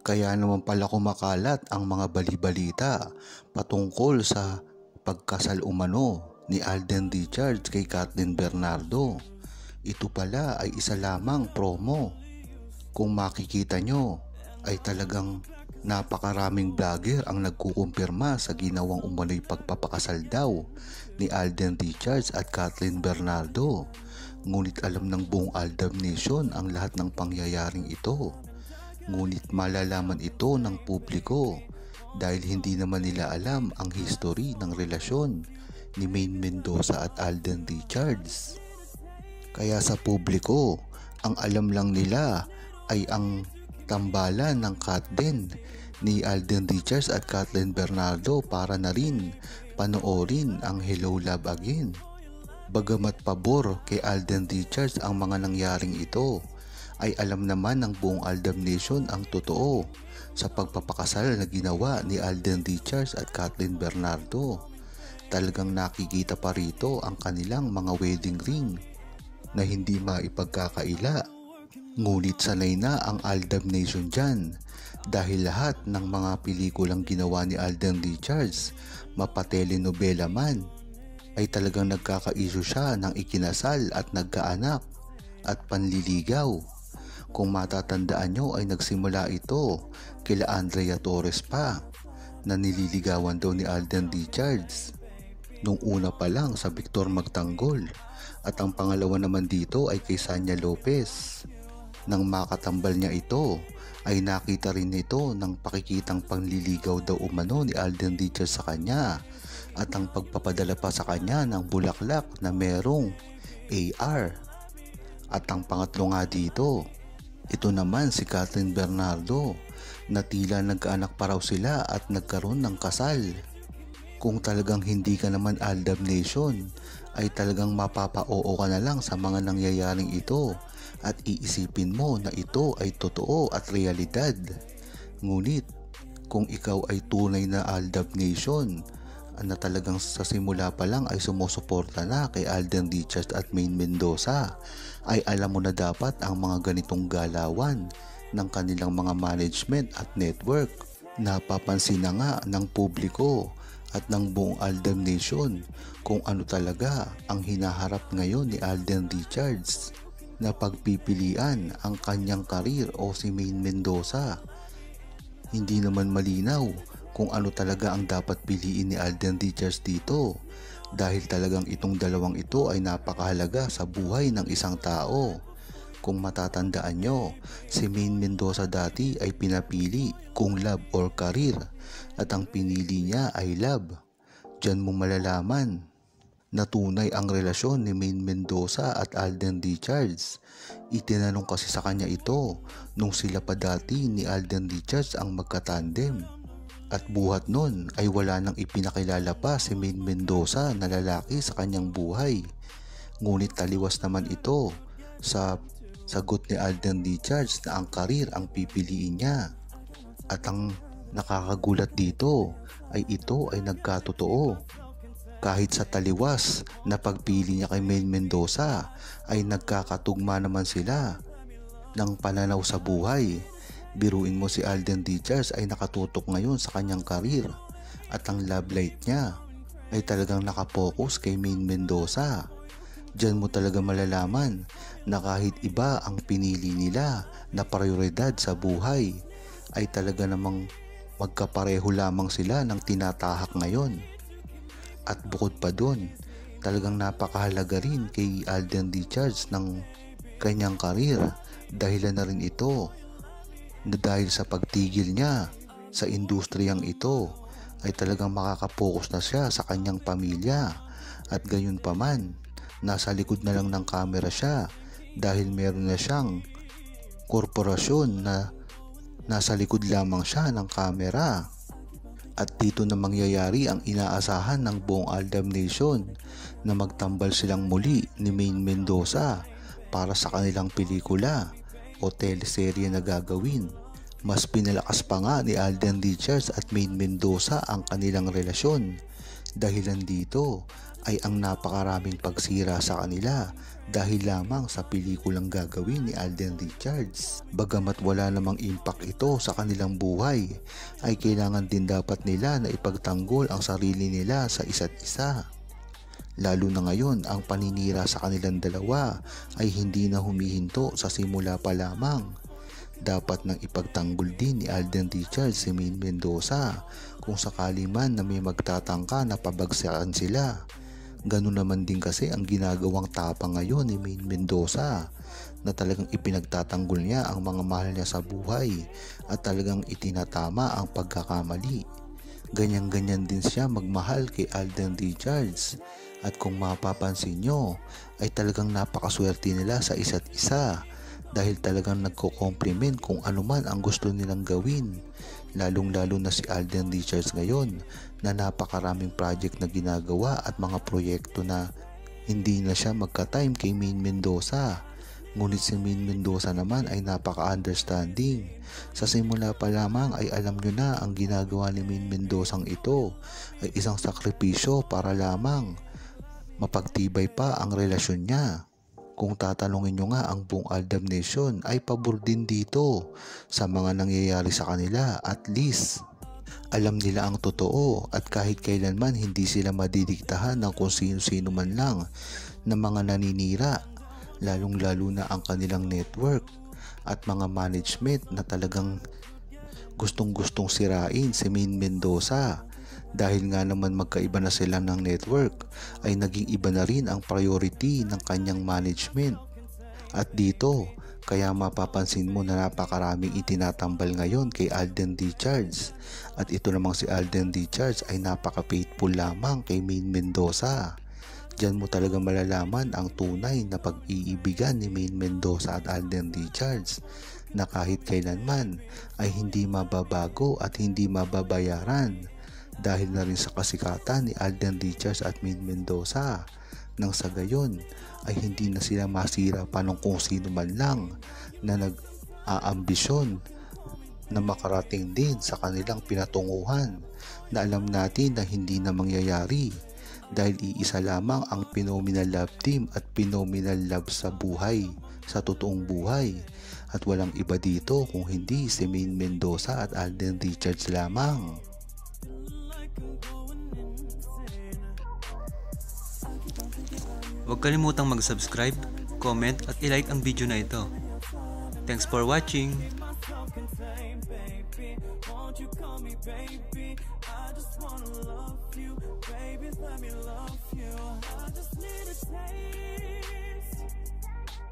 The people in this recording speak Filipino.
Kaya naman pala kumakalat ang mga bali-balita patungkol sa pagkasal umano ni Alden Richards kay Kathleen Bernardo. Ito pala ay isa lamang promo. Kung makikita nyo ay talagang napakaraming vlogger ang nagkukumpirma sa ginawang umano'y pagpapakasal daw ni Alden Richards at Kathleen Bernardo. Ngunit alam ng buong Aldab Nation ang lahat ng pangyayaring ito. Ngunit malalaman ito ng publiko dahil hindi naman nila alam ang history ng relasyon ni Maine Mendoza at Alden Richards. Kaya sa publiko, ang alam lang nila ay ang tambalan ng Kathleen ni Alden Richards at Kathleen Bernardo para na rin panoorin ang Hello Love Again. Bagamat pabor kay Alden Richards ang mga nangyaring ito, ay alam naman ng buong Aldab Nation ang totoo sa pagpapakasal na ginawa ni Alden Richards at Kathleen Bernardo. Talagang nakikita pa rito ang kanilang mga wedding ring na hindi maipagkakaila. Ngunit sanay na ang Aldab Nation dyan dahil lahat ng mga pelikulang ginawa ni Alden Richards, mapatelenobela man, ay talagang nagkaka-issue siya ng ikinasal at nagkaanak at panliligaw. Kung matatandaan nyo ay nagsimula ito kila Andrea Torres pa na nililigawan daw ni Alden Richards. Nung una pa lang sa Victor Magtanggol at ang pangalawa naman dito ay kay Sanya Lopez. Nang makatambal niya ito ay nakita rin ito ng pakikitang panliligaw daw umano ni Alden Richards sa kanya at ang pagpapadala pa sa kanya ng bulaklak na merong AR. At ang pangatlo nga dito, ito naman si Kathleen Bernardo na tila nagkaanak pa raw sila at nagkaroon ng kasal. Kung talagang hindi ka naman Aldab Nation ay talagang mapapa-oo ka na lang sa mga nangyayaring ito at iisipin mo na ito ay totoo at realidad. Ngunit kung ikaw ay tunay na Aldab Nation na talagang sa simula pa lang ay sumusuporta na kay Alden Richards at Maine Mendoza, ay alam mo na dapat ang mga ganitong galawan ng kanilang mga management at network. Napapansin na nga ng publiko at ng buong Aldab Nation kung ano talaga ang hinaharap ngayon ni Alden Richards na pagpipilian ang kanyang karir o si Maine Mendoza. Hindi naman malinaw kung ano talaga ang dapat piliin ni Alden Richards dito dahil talagang itong dalawang ito ay napakahalaga sa buhay ng isang tao. Kung matatandaan nyo, si Maine Mendoza dati ay pinapili kung love or career at ang pinili niya ay love. Diyan mo malalaman na tunay ang relasyon ni Maine Mendoza at Alden Richards. Itinanong kasi sa kanya ito nung sila pa dati ni Alden Richards ang magkatandem. At buhat nun ay wala nang ipinakilala pa si Maine Mendoza na lalaki sa kanyang buhay. Ngunit taliwas naman ito sa sagot ni Alden Richards na ang karir ang pipiliin niya. At ang nakakagulat dito ay ito ay nagkatotoo. Kahit sa taliwas na pagpili niya kay Maine Mendoza ay nagkakatugma naman sila ng pananaw sa buhay. Biruin mo si Alden Richards ay nakatutok ngayon sa kanyang karir at ang love light niya ay talagang nakapokus kay Maine Mendoza. Diyan mo talaga malalaman na kahit iba ang pinili nila na prioridad sa buhay ay talaga namang magkapareho lamang sila ng tinatahak ngayon. At bukod pa dun, talagang napakahalaga rin kay Alden Richards ng kanyang karir dahilan na rin ito na dahil sa pagtigil niya sa industriyang ito ay talagang makakapokus na siya sa kanyang pamilya at gayon pa man nasa likod na lang ng camera siya dahil meron na siyang korporasyon na nasa likod lamang siya ng camera. At dito na mangyayari ang inaasahan ng buong Aldab Nation na magtambal silang muli ni Maine Mendoza para sa kanilang pelikula o teleserye na gagawin. Mas pinalakas pa nga ni Alden Richards at Maine Mendoza ang kanilang relasyon Dahilan dito ay ang napakaraming pagsira sa kanila dahil lamang sa pelikulang gagawin ni Alden Richards. Bagamat wala namang impact ito sa kanilang buhay, ay kailangan din dapat nila na ipagtanggol ang sarili nila sa isa't isa. Lalo na ngayon, ang paninira sa kanilang dalawa ay hindi na humihinto sa simula pa lamang. Dapat nang ipagtanggol din ni Alden Richards si Maine Mendoza kung sakali man na may magtatangka na pabagsakan sila. Ganun naman din kasi ang ginagawang tapang ngayon ni Maine Mendoza na talagang ipinagtatanggol niya ang mga mahal niya sa buhay at talagang itinatama ang pagkakamali. Ganyan-ganyan din siya magmahal kay Alden Richards. At kung mapapansin nyo, ay talagang napakaswerte nila sa isa't isa dahil talagang nagko-compliment kung ano man ang gusto nilang gawin. Lalong-lalo na si Alden Richards ngayon na napakaraming project na ginagawa at mga proyekto na hindi na siya magka-time kay Maine Mendoza. Ngunit si Maine Mendoza naman ay napaka-understanding. Sa simula pa lamang ay alam nyo na ang ginagawa ni Maine Mendozang ito ay isang sakripisyo para lamang mapagtibay pa ang relasyon niya. Kung tatanungin nyo nga ang buong Aldab Nation ay pabor din dito sa mga nangyayari sa kanila. At least alam nila ang totoo at kahit kailanman hindi sila madidiktahan ng kung sino-sino man lang na mga naninira, lalong-lalo na ang kanilang network at mga management na talagang gustong-gustong sirain si Maine Mendoza. Dahil nga naman magkaiba na sila ng network, ay naging iba na rin ang priority ng kanyang management. At dito, kaya mapapansin mo na napakaraming itinatambal ngayon kay Alden Richards. At ito namang si Alden Richards ay napaka-faithful lamang kay Maine Mendoza. Diyan mo talaga malalaman ang tunay na pag-iibigan ni Maine Mendoza at Alden Richards na kahit kailanman ay hindi mababago at hindi mababayaran. Dahil na rin sa kasikatan ni Alden Richards at Maine Mendoza, nang sa gayon ay hindi na sila masira pa ng kung sino man lang na nag-aambisyon na makarating din sa kanilang pinatunguhan na alam natin na hindi na mangyayari dahil iisa lamang ang phenomenal love team at phenomenal love sa buhay, sa totoong buhay, at walang iba dito kung hindi si Maine Mendoza at Alden Richards lamang. Huwag kalimutang mag-subscribe, comment at i-like ang video na ito. Thanks for watching!